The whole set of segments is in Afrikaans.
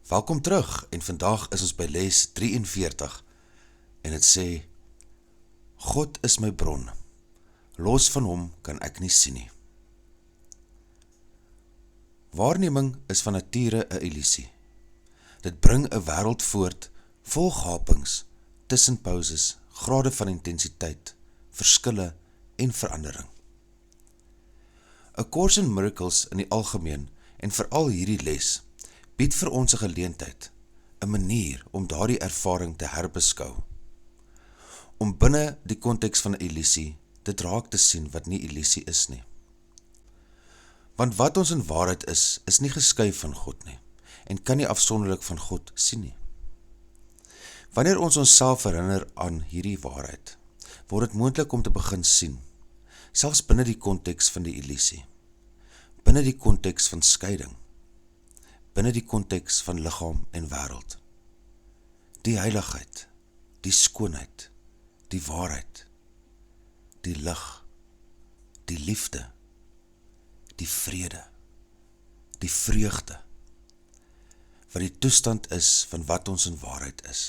Welkom terug en vandag is ons by les 43 en het sê, God is my bron, los van hom kan ek nie sien nie. Waarneming is van nature 'n illusie. Dit bring 'n wêreld voort vol gapings, tussenpauses, grade van intensiteit, verskille en verandering. A Course in Miracles in die algemeen en veral hierdie les bied vir ons 'n geleentheid, 'n manier om daardie ervaring te herbeskou. Om binne die konteks van 'n illusie dit raak te sien wat nie illusie is nie. Want wat ons in waarheid is nie geskuif van God nie en kan nie afsonderlik van God sien nie. Wanneer ons onsself herinner aan hierdie waarheid, word dit moontlik om te begin sien, selfs binne die konteks van die illusie, binne die konteks van skeiding, binne die konteks van liggaam en wêreld. Die heiligheid, die skoonheid, die waarheid, die lig, die liefde, die vrede, die vreugde, wat die toestand is van wat ons in waarheid is,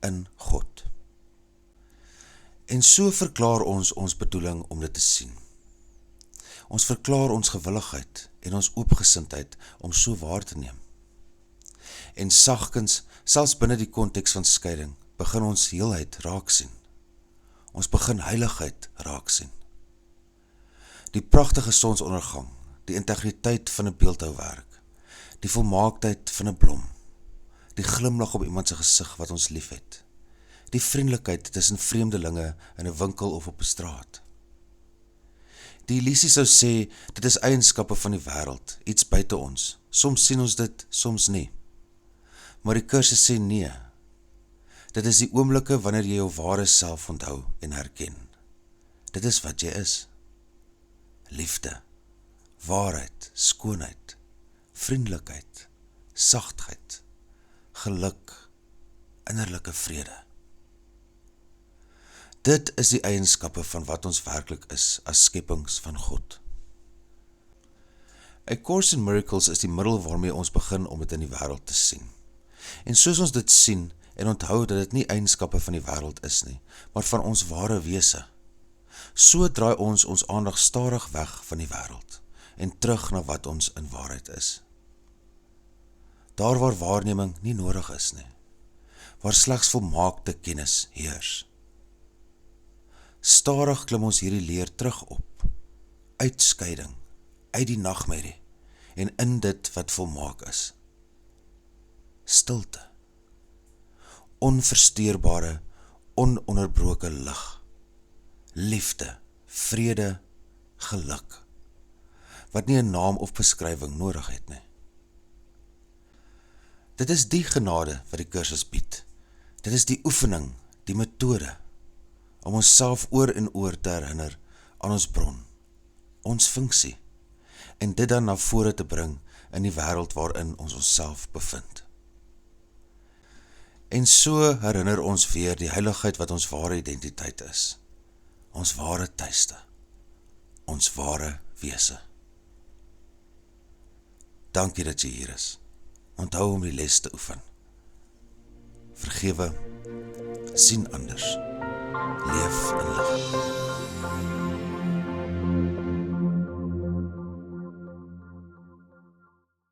in God. En so verklaar ons bedoeling om dit te sien. Ons verklaar ons gewilligheid en ons oopgesindheid om so waar te neem. En sagkens, selfs binne die konteks van skeiding, begin ons heelheid raak sien. Ons begin heiligheid raak sien. Die pragtige sonsondergang, die integriteit van 'n beeldhouwerk, die volmaaktheid van 'n blom, die glimlag op iemand se gesig wat ons liefhet, die vriendelikheid tussen vreemdelinge in 'n winkel of op 'n straat. Die illusie sou sê, dit is eienskappe van die wêreld, iets buite ons. Soms sien ons dit, soms nie. Maar die kursus sê nee. Dit is die oomblikke wanneer jy jou ware self onthou en herken. Dit is wat jy is. Liefde, waarheid, skoonheid, vriendelikheid, sagtheid, geluk, innerlike vrede. Dit is die eienskappe van wat ons werklik is as skepings van God. A Course in Miracles is die middel waarmee ons begin om dit in die wêreld te sien. En soos ons dit sien en onthou dat dit nie eienskappe van die wêreld is nie, maar van ons ware wese, so draai ons aandag stadig weg van die wêreld en terug na wat ons in waarheid is. Daar waar waarneming nie nodig is nie, waar slegs volmaakte kennis heers. Stadig klim ons hierdie leer terug op, uit skeiding, uit die nagmerrie en in dit wat volmaak is. Stilte, onversteurbare, ononderbroke lig, liefde, vrede, geluk, wat nie 'n naam of beskrywing nodig het nie. Dit is die genade wat die kursus bied. Dit is die oefening, die metode, om onsself oor en oor te herinner aan ons bron, ons funksie, en dit dan na vore te bring in die wêreld waarin ons onsself bevind. En so herinner ons weer die heiligheid wat ons ware identiteit is, ons ware tuiste, ons ware wese. Dankie dat jy hier is. Onthou om die les te oefen. Vergewe, sien anders, leef in lig.